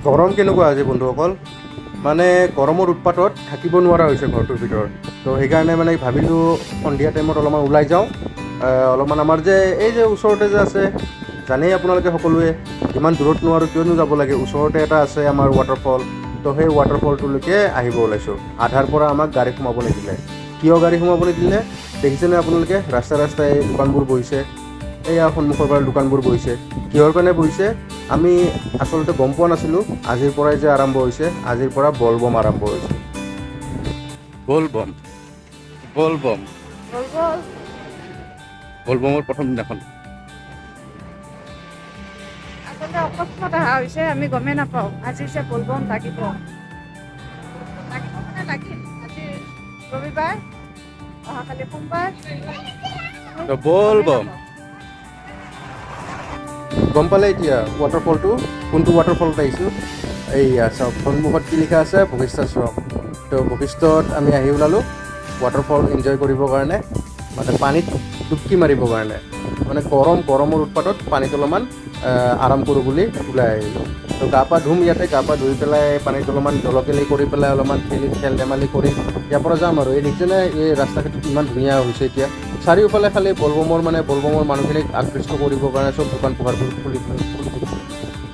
গৰম কেনেকুৱা আজি বন্ধুসকল মানে গৰমৰ উৎপাতত থাকিব নোৱাৰা হৈছে ঘৰটোৰ ভিতৰত তো সেইকাৰণে মানে ভাবিলোঁ সন্ধিয়া টাইমত অলপমান ওলাই যাওঁ অলপমান আমাৰ যে এই যে ওচৰতে যে আছে জানেই আপোনালোকে সকলোৱে ইমান দূৰত নোৱাৰোঁ কিয়নো যাব লাগে ওচৰতে এটা আছে আমাৰ ৱাটাৰফল তো সেই ৱাটাৰফলটোলৈকে আহিব ওলাইছোঁ আধাৰ পৰা আমাক গাড়ী সোমাব নিদিলে কিয় গাড়ী সোমাব নিদিলে দেখিছেনে আপোনালোকে ৰাস্তাই ৰাস্তাই দোকানবোৰ বহিছে এয়া সন্মুখৰ পৰা দোকানবোৰ বহিছে কিহৰ কাৰণে বহিছে আমি আচলতে গম পোৱা নাছিলোঁ আজিৰ পৰাই যে আৰম্ভ হৈছে আজিৰ পৰা bolbam আৰম্ভ হৈছে bolbam bolbamৰ প্ৰথম দিনাখন আচলতে অকস্মাত অহা হৈছে আমি গমেই নাপাওঁ আজি যে bolbam লাগিব মানে লাগিল আজি ৰবিবাৰ অহাকালি সোমবাৰ bolbam গম পালে এতিয়া ৱাটাৰফলটো কোনটো ৱাটাৰফলত আহিছোঁ এইয়া চাওক সন্মুখত কি লিখা আছে বশিষ্ঠাশ্ৰম তো বশিষ্ঠত আমি আহি ওলালোঁ ৱাটাৰফল এনজয় কৰিবৰ কাৰণে মানে পানীত ডুবকি মাৰিবৰ কাৰণে মানে গৰমৰ উৎপাতত পানীত অলপমান আৰাম কৰোঁ বুলি ওলাই আহিলোঁ তো গা পা ধুম ইয়াতে গা পা ধুই পেলাই পানীত অলপমান জলকেলি কৰি পেলাই অলপমান খেল ধেমালি কৰি ইয়াৰ পৰা যাম আৰু এই দেখিছেনে এই ৰাস্তাঘাটটো ইমান ধুনীয়া হৈছে এতিয়া চাৰিওফালে খালি bolbamৰ মানুহখিনিক আকৃষ্ট কৰিবৰ কাৰণে চব দোকান পোহাৰবোৰ খুলি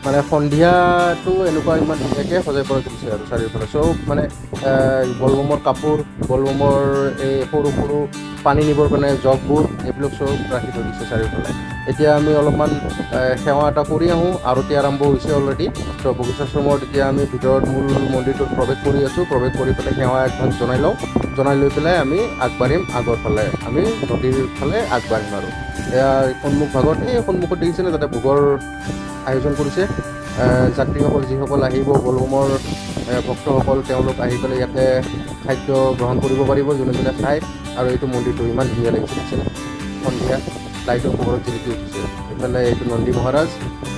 মানে সন্ধিয়াটো এনেকুৱা ইমান ধুনীয়াকৈ সজাই পৰাই তুলিছে আৰু চাৰিওফালে চব মানে bolbamৰ কাপোৰ bolbamৰ এই সৰু সৰু পানী নিবৰ কাৰণে জগবোৰ এইবিলাক চব ৰাখি থৈ দিছে চাৰিওফালে এতিয়া আমি অলপমান সেৱা এটা কৰি আহোঁ আৰতি আৰম্ভ হৈছে অলৰেডি তো বশিষ্ঠাশ্ৰমত এতিয়া আমি ভিতৰত মূল মন্দিৰটোত প্ৰৱেশ কৰি আছোঁ প্ৰৱেশ কৰি পেলাই সেৱা এখন জনাই লৈ পেলাই আমি আগবাঢ়িম আগৰ ফালে আমি নদীৰ ফালে আগবাঢ়িম আৰু এয়া সন্মুখত দেখিছেনে তাতে ভোগৰ আয়োজন কৰিছে যাত্ৰীসকল যিসকল আহিব bolbamৰ ভক্তসকল তেওঁলোক আহি পেলাই ইয়াতে খাদ্য গ্ৰহণ কৰিব পাৰিব যোনে যোনে খায় আৰু এইটো মন্দিৰটো ইমান ধুনীয়া লাগিছে সন্ধিয়া লাইটৰ পোহৰত জিলিকি উঠিছে এইফালে এইটো নন্দী মহাৰাজ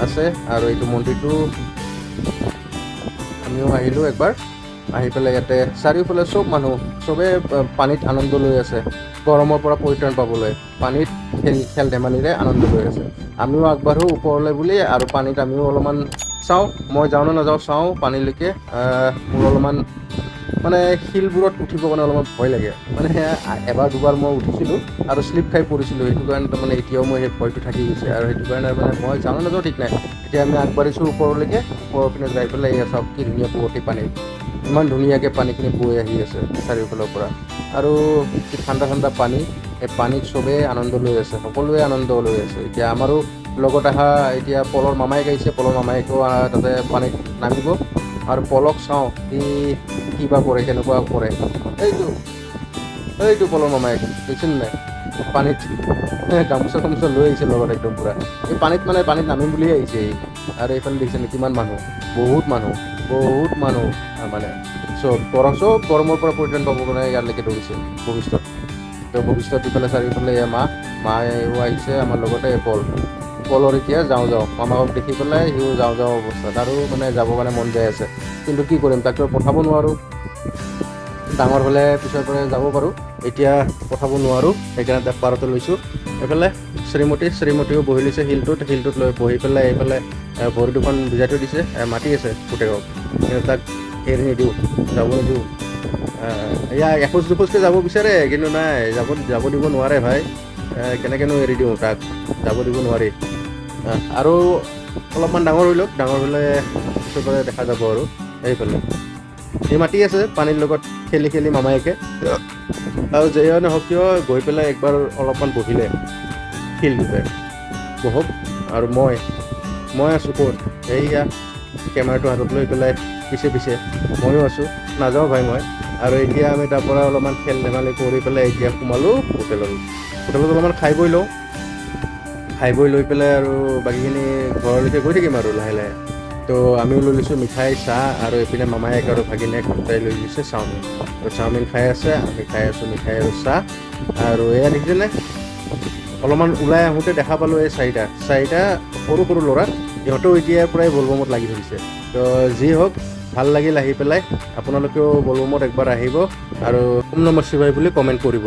আছে আৰু এইটো মন্দিৰটো আমিও আহিলোঁ একবাৰ আহি পেলাই ইয়াতে চাৰিওফালে চবেই পানীত আনন্দ লৈ আছে গৰমৰ পৰা পৰিত্ৰাণ পাবলৈ পানীত খেল ধেমালিৰে আনন্দ লৈ আছে আমিও আগবাঢ়োঁ ওপৰলৈ বুলি আৰু পানীত আমিও অলপমান চাওঁ মই যাওঁ নে নাযাওঁ চাওঁ পানীলৈকে মোৰ অলপমান মানে শিলবোৰত উঠিবৰ কাৰণে অলপমান ভয় লাগে মানে এবাৰ দুবাৰ মই উঠিছিলোঁ আৰু শ্লিপ খাই পৰিছিলোঁ সেইটো কাৰণে তাৰমানে এতিয়াও মই সেই ভয়টো থাকি গৈছে আৰু সেইটো কাৰণে মানে মই যাওঁ নে নাযাওঁ ঠিক নাই এতিয়া আমি আগবাঢ়িছোঁ ওপৰলৈকে ওপৰৰ পিনে যাই পেলাই এয়া চাওক কি ধুনীয়া পুৱতি পানী ইমান ধুনীয়াকৈ পানীখিনি বৈ আহি আছে চাৰিওফালৰ পৰা আৰু কি ঠাণ্ডা পানী এই পানীত চবেই আনন্দ লৈ আছে সকলোৱে আনন্দ লৈ আছে এতিয়া আমাৰো লগত অহা এতিয়া পলৰ মামায়েক আহিছে পলৰ মামায়েকেও তাতে পানীত নামিব আৰু পলক চাওঁ কিবা কৰে কেনেকুৱা কৰে এইটো পলৰ মামায়েক দেখিছেনে নাই পানীত গামোচা লৈ আহিছে লগত একদম পূৰা এই পানীত নামিম বুলিয়ে আহিছে আৰু এইফালে দেখিছেনে কিমান মানুহ বহুত মানুহ মানে চব গৰমৰ পৰা পৰিত্ৰাণ পাবৰ কাৰণে ইয়ালৈকে দৌৰিছে বশিষ্ঠত ইফালে চাৰিওফালে মায়েও আহিছে আমাৰ লগতে পলৰ এতিয়া যাওঁ মামাকক দেখি পেলাই সিও যাওঁ অৱস্থাত আৰু মানে যাবৰ কাৰণে মন যাই আছে কিন্তু কি কৰিম তাক পঠাব নোৱাৰোঁ ডাঙৰ হ'লে পিছৰ পৰা যাব পাৰোঁ এতিয়া পঠাব নোৱাৰোঁ সেইকাৰণে তাক পাৰতে লৈছোঁ এইফালে শ্ৰীমতীও বহি লৈছে শিলটোত লৈ বহি পেলাই এইফালে ভৰি দুখন ভিজাই থৈ দিছে মাতি আছে পুতেকক কিন্তু তাক এৰি নিদিওঁ যাব নিদিওঁ এয়া এখোজ দুখোজকৈ যাব বিচাৰে কিন্তু নাই যাব দিব নোৱাৰে ভাই কেনেকৈনো এৰি দিওঁ তাক যাব দিব নোৱাৰি আৰু অলপমান ডাঙৰ হৈ লওক ডাঙৰ হ'লে পিছৰ পৰা দেখা যাব আৰু এইফালে সি মাতি আছে পানীৰ লগত খেলি মামায়েকে আৰু যেই নহওক কিয় গৈ পেলাই একবাৰ অলপমান বহিলে শিলটোতে বহক আৰু মই আছোঁ ক'ত এইয়া কেমেৰাটো হাতত লৈ পেলাই পিছে ময়ো আছোঁ নাযাওঁ ভাই মই আৰু এতিয়া আমি তাৰ পৰা অলপমান খেল ধেমালি কৰি পেলাই এতিয়া সোমালোঁ হোটেলত অলপমান খাই বৈ লৈ পেলাই আৰু বাকীখিনি ঘৰলৈকে গৈ থাকিম আৰু লাহে তো আমিও লৈ লৈছোঁ মিঠাই চাহ আৰু এইপিনে মামায়েক আৰু ভাগিনীয়েক দুটাই লৈ লৈছে চাওমিন খাই আছে আমি খাই আছোঁ মিঠাই আৰু চাহ আৰু এয়া দেখিছেনে অলপমান ওলাই আহোঁতে দেখা পালোঁ এই চাৰিটা সৰু ল'ৰা সিহঁতেও এতিয়াৰ পৰাই bolbamত লাগি ধৰিছে তো যি হওক ভাল লাগিল আহি পেলাই আপোনালোকেও bolbamত একবাৰ আহিব আৰু Namah Shivai বুলি কমেণ্ট কৰিব